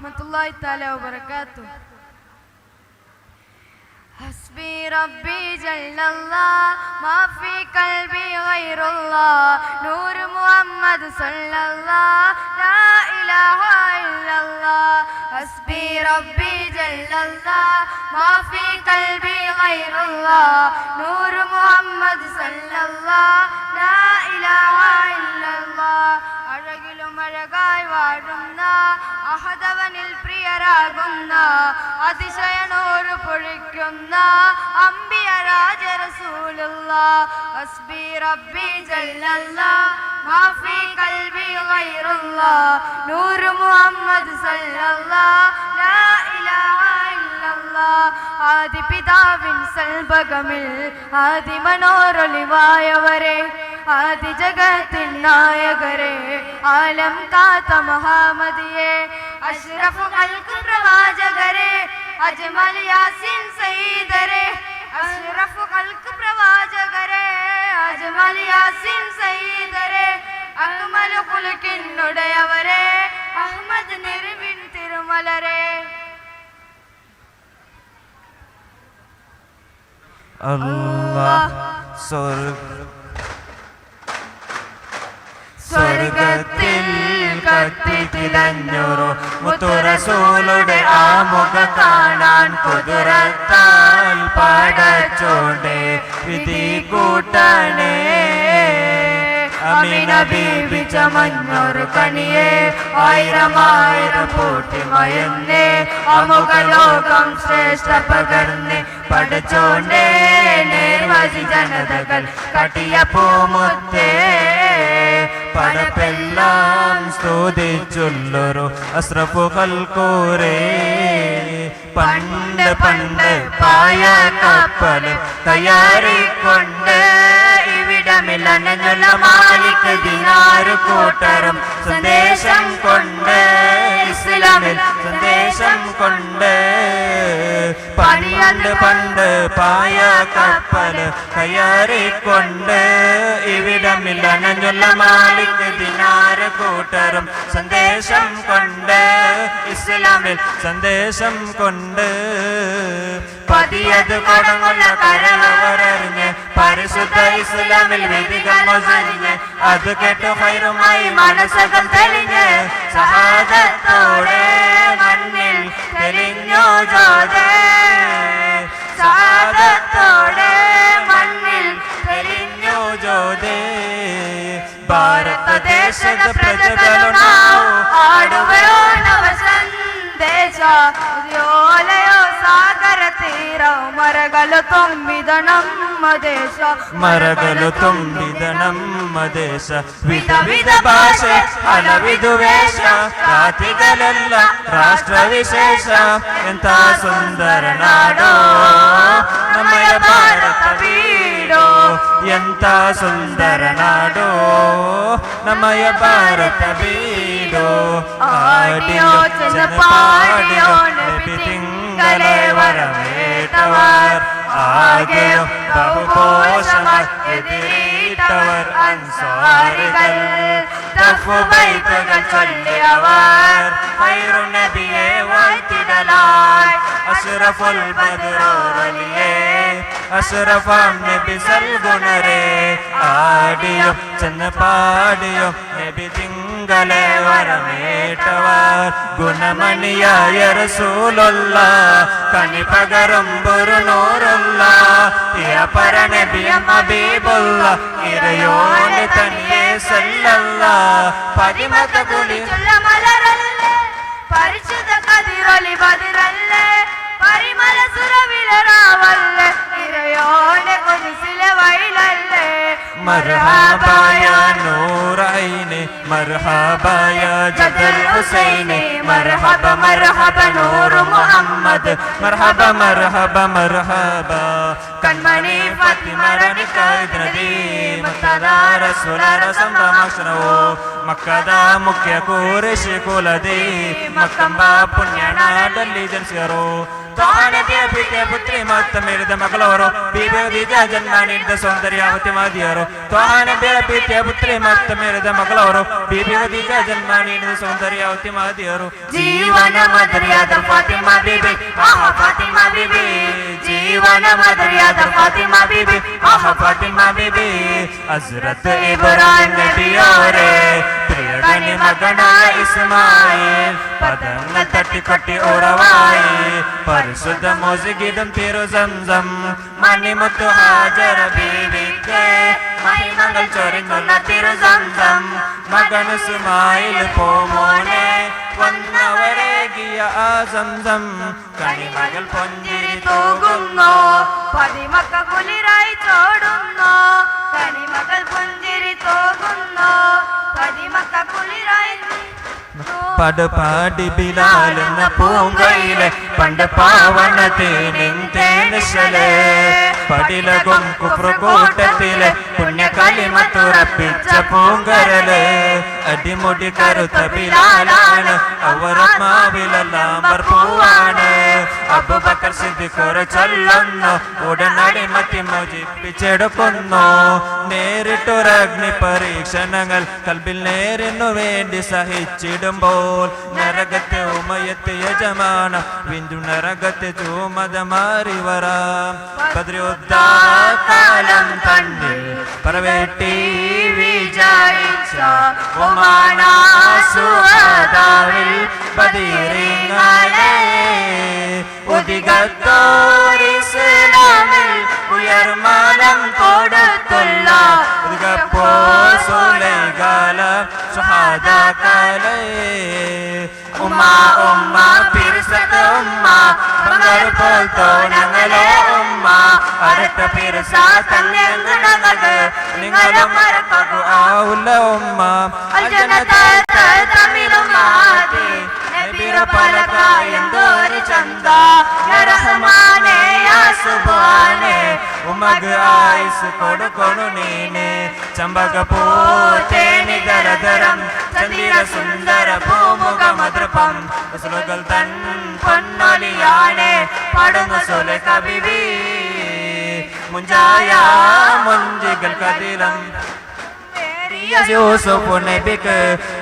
വറഹ്മത്തുള്ളാഹി തആല വബറകാതുഹു. ഹസ്ബി റബ്ബി ജല്ലല്ലാഹ് മാ ഫീ ഖൽബി ഗൈറുല്ലാഹ് നൂർ മുഹമ്മദ് സല്ലല്ലാഹ് ലാ ഇലാഹ ഇല്ലല്ലാഹ്. ഹസ്ബി റബ്ബി ജല്ലല്ലാഹ് മാ ഫീ ഖൽബി ഗൈറുല്ലാഹ് നൂർ മുഹമ്മദ് സല്ലല്ലാഹ് ലാ ഇലാഹ ഇല്ലല്ലാഹ്. അഴകിലും അഴകായി വാഴുന്ന അഹദവനിൽ പ്രിയരാകുന്ന അതിശയനൂറ് പൊഴിക്കുന്ന അംബിയ രാജ റസൂലുള്ളാഹ്. ഹസ്ബി റബ്ബി ജല്ലല്ലാഹ് മാ ഫീ ഖൽബി ഗൈറുല്ലാഹ് നൂർ മുഹമ്മദ് സല്ലല്ലാഹ് ലാ ഇലാഹ ഇല്ലല്ലാഹ്. ആദിപിതാവിൻ സൽബകമിൽ ആദിമനോരൊളിവായവരെ ആദി ജഗത്തിൻ നായകരെ ആലം കാത്ത മഹാമദിയെ അഷ്റഫ് ഖൽഖ് പ്രവാചകരെ അജ്മൽ യാസിൻ സയ്യിദരെ അഷ്റഫ് ഖൽഖ് പ്രവാചകരെ അജ്മൽ യാസിൻ സയ്യിദരെ അക്മൽ ഖുൽഖിനുടയവരെ അഹ്മദ് നിർവിൻ തിരുമലരെ. അല്ലാഹ് സ്വർഗത്തിൽ കത്തിത്തിലഞ്ഞൊരു മുത്തുറസൂലുടെ ആമുഖ കാണാൻ കുതിരത്താൽ പടച്ചോണ്ടേ വിധി കൂട്ടണേ. അമീന ബീബി ചമഞ്ഞൊരു കണിയെ ആയിരമായിരം പൂട്ടി മയന്നേ അമുഖ ലോകം ശ്രേഷ്ഠ പകർന്ന് പടച്ചോണ്ടേ നിർവചി ജനതകൾ കട്ടിയ പൂമുത്തേ പടപ്പെല്ലാം സ്തുതിച്ചുള്ളൊരു അസ്രഫു ഖൽഖൂരേ. പണ്ട് പണ്ട് പായ കപ്പലും തയ്യാറിക്കൊണ്ട് ഇവിടമില്ലനഞ്ഞുള്ള മാലിക് ദിനാറ് കൂട്ടരും സന്ദേശം കൊണ്ട് ഇസ്ലാമിൽ സന്ദേശം കൊണ്ട് പണ്ട് പണ്ട് പായ കപ്പല് കയറിക്കൊണ്ട് ഇവിടമില്ലനഞ്ഞുള്ള മാലിക് ദിനാറ് കൂട്ടരും സന്ദേശം കൊണ്ട് ഇസ്ലാമിൽ സന്ദേശം കൊണ്ട് പതിയത് കൊടങ്ങുള്ള കരളവരറിഞ്ഞ് പരിശുദ്ധ ഇസ്ലാമിൽ വേദികൾ മൊസരിഞ്ഞ് അത് കേട്ടു ഹൈറുമായി മനസ്സുകൾ തെളിഞ്ഞ് സഹാദത്തോടെ മണ്ണിൽ തെളിഞ്ഞു ജോദേ. സഹാദത്തോടെ മണ്ണിൽ തെളിഞ്ഞു ജോദേ. ഭാരതദേശದ ಪ್ರಜೆಗಳು ನಾವು ಆಡುವೆಯೋ ನವ ಸಂದೇಶ ಉದಯೋಲಯೋ ಸಾಗರ ತೀರ ಮರಗಳು ತುಂಬಿದ ನಮ್ಮ ದೇಶ ಮರಗಳು ತುಂಬಿದ ನಮ್ಮ ದೇಶ ವಿಧ ವಿಧ ಭಾಷೆ ಹಲವಿದು ವೇಷ ಜಾತಿಗಳೆಲ್ಲ ರಾಷ್ಟ್ರ ವಿಶೇಷ ಎಂಥ ಸುಂದರ ನಾಡೋ ನಮ್ಮಯ ಭಾರತ ಬೀಡೋ. ಎಂಥ ಸುಂದರ ನಾಡೋ ನಮ್ಮಯ ಭಾರತ ಬೀಡೋ. ಆಡಿಯೋ ಚನಪಾಡಿಯೋ ನಬಿ ತಿಂಗಲೇ വരവേറ്റവർ ആകെയോ ബഹുപോഷമർ എതിരേറ്റവർ അൻസാരികൾ തഫ്ബൈത്തുകൾ ചൊല്ലിയവർ ഖൈറു നബിയെ വാഴ്ത്തിടലായി അഷ്റഫുൽ ബദ്റോലിയെ അഷ്റഫാം നബി സൽഗുണരെ ആടിയോ ചെന്ന് പാടിയോ നബി തിങ്കളെ വരമേറ്റവർ ഗുണമണിയായ റസൂലുള്ളാഹ് കനി പകരും ഒരു നൂറുള്ളാഹ് ഇയപര നബിയം ഹബീബുള്ളാഹ് ഇറയോനെ തനിയെ സല്ലല്ലാഹ് പതിമത കുളിച്ചുള്ള മലരല്ലേ പരിശുദ്ധ കതിരൊലി ബദറല്ലേ പരിമല സുരവിലറാവല്ലേ ഇറയോനെ കുരിശിലെ വൈലല്ലേ. മർഹബാ യാ നൂറൈനി മർഹബാ യാ ജദൽ ഹുസൈനി മർഹബ മർഹബ നൂർ മുഹമ്മദ് മർഹബ മർഹബ മർഹബ. കൺമണി ഫാത്തിമ റണികൈദ്രദി മുത്തദാ റസൂലാര സംഭ്രമാക്ഷണവോ മക്കದ ಮುಖ್ಯ ಕೂರಿಸಿ ಕುಲದಿ ಮಕ್ಕಂಬ ಪುಣ್ಯನಾಡಲ್ಲಿ ಜನಿಸಿದರು. ತಾನದಿಯ ಪಿತೆ ಪುತ್ರಿ ಮತ್ತ ಮೇರಿದ ಮಗಳವರು ಬೀಬದಿದ ಜನ್ಮ ನೀಡಿದ ಸೌಂದರ್ಯಾವತಿ ಮಾದಿಯರು. ತಾನದಿಯ ಪಿತೆ ಪುತ್ರಿ ರಾತ್ರಿ ಮತ್ತ ಮೇರೆದ ಮಗಳವರು ಬೀಬಿ ಖದೀಜ ಜನ್ಮ ನೀಡಿದ ಸೌಂದರ್ಯಾವತಿ ಮಹದಿಯರು ಜೀವನ ಮದರಿಯಾದ ಫಾತಿಮಾ ಬೀಬಿ ಆಹಾ ಫಾತಿಮಾ ಬೀಬಿ ಜೀವನ ಮದರಿಯಾದ ಫಾತಿಮಾ ಬೀಬಿ ಆಹಾ ಫಾತಿಮಾ ಬೀಬಿ ಹಜರತ್ ಇಬ್ರಾಹಿಂ നബിയോരെ പ്രിയകനി മകനായ ഇസ്മായിൽ പദങ്ങൾ തട്ടിക്കൊട്ടി ഉറവായി പരിശുദ്ധ മോസിഗീതം തിരു സംസം മണിമുത്തു ഹാജറ ബീവിക്ക് മഹിമകൾ ചൊരിഞ്ഞുള്ള തിരു സംസം മകൻ ഇസ്മായിൽ പോമോനെ വന്നവരേകിയ ആ സംസം കണിമകൾ പൊഞ്ചിരി തൂകുന്നു പതിമക്ക കുളിരായി ചോടുന്നു കണിമകൾ പുഞ്ചിരി തൂകുന്നു പതിമക്ക കുളിരായി പടപാടി ബിലാലെന്ന പൂങ്കയിലെ പണ്ട് പാവനത്തേനിന്തേനിശലെ പടിലകും കുപ്രകൂട്ടത്തിലെ പുണ്യകലിമത്തുറപ്പിച്ച പൂങ്കരല് അടിമുടി കറുത്ത ബിലാലാണ് അവരാത്മാവിലെല്ലാം പൂവാണ് അബൂബക്കർ സിദ്ദീഖ് ചൊല്ലുന്നു ഉടനടി മത്തി മോചിപ്പിച്ചെടുക്കുന്നു നേരിട്ടൊരഗ്നി പരീക്ഷണങ്ങൾ കൽബിൽ നേരിനു വേണ്ടി സഹിച്ചിടുമ്പോൾ നരകത്തെ ഉമയത്തെ യജമാന ബിന്ദു നരകത്തെ ചൂമത മാറി വരാം കാലം തന്നിൽ പറവേട്ടി വിജയിച്ച ഒമാനാസുഹദാവിൽ ബദീറിങ്ങളെ ഉദികത്തോരിസ്ലാമിൽ ഉയർമാനം കൊടുത്തുള്ള ഉദികപ്പോസുലൈകാല സുഹാദാക്കളെ ഉമ്മ ഉമ്മ പിരിസത്ത് ഉമ്മ ബംഗാൾ പോൽത്തോ ഞങ്ങളെ ഉമ്മ അടുത്ത പിരിസ തന്നെങ്ങൾക്ക് നിങ്ങളും മറക്കൂ ആവുല്ല ഉമ്മ തമിഴുമാതി നബിറ പലക എന്തൊരു ചന്ത റഹ്മാനേ യാ സുബ്ഹാനേ ഉമ്മഗ് ആയുസ് കൊടുക്കൊണു നീന് ചമ്പക പൂത്തേനി ദരദരം ചന്ദിര സുന്ദര പൂമുഖ മധുരപം സുലകൾ തൻ പൊന്നൊലിയാണേ പാടുന്നു സുല കബിബി മുഞ്ചായ മുഞ്ചികൾ കതിരം യൂസുഫ് നബിക്ക്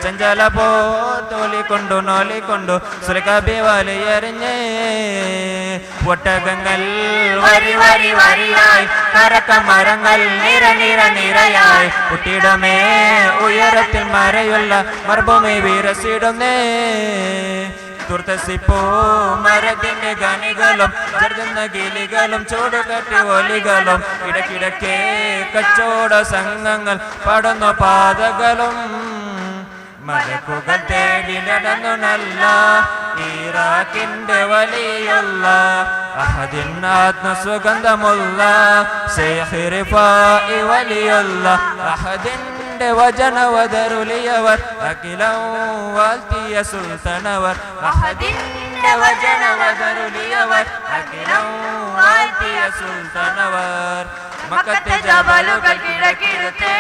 ചഞ്ചല പോലിക്കൊണ്ടു നോലിക്കൊണ്ടു സുലകബി വലിയെറിഞ്ഞ് ഒട്ടകങ്ങൾ വരി വരി വരിയായി കരക്ക മരങ്ങൾ നിര നിര നിരയായി കുട്ടിയിടമേ ഉയരത്തിൽ മറയുള്ള മർഭൂമി വിരസിടുന്നേ തുർത്തസിപ്പോ മരത്തിന്റെ ഖനികളും ജർജന്ന ഗിലികളും ചൂടുകട്ടി ഒലികളും ഇടയ്ക്കിടയ്ക്ക് കച്ചവട സംഘങ്ങൾ പടന്ന പാതകളും മലക്കുകൾ തേടി നടന്നു നല്ല ഇറാഖിന്റെ വലിയുള്ള അഹദിൻ ആത്മസുഗന്ധമുള്ള ശൈഖ് റിഫാഇ വലിയുള്ള അഹദിന്റെ വചനവതരുളിയവർ അഖിലം വാഴ്ത്തിയ സുൽത്താനവർ അഹദിന്റെ വചനവതരുളിയവർ അഖിലം വാഴ്ത്തിയ സുൽത്താനവർ മക്കത്തെ ജബലുകൾ കിഴക്കിടത്തെ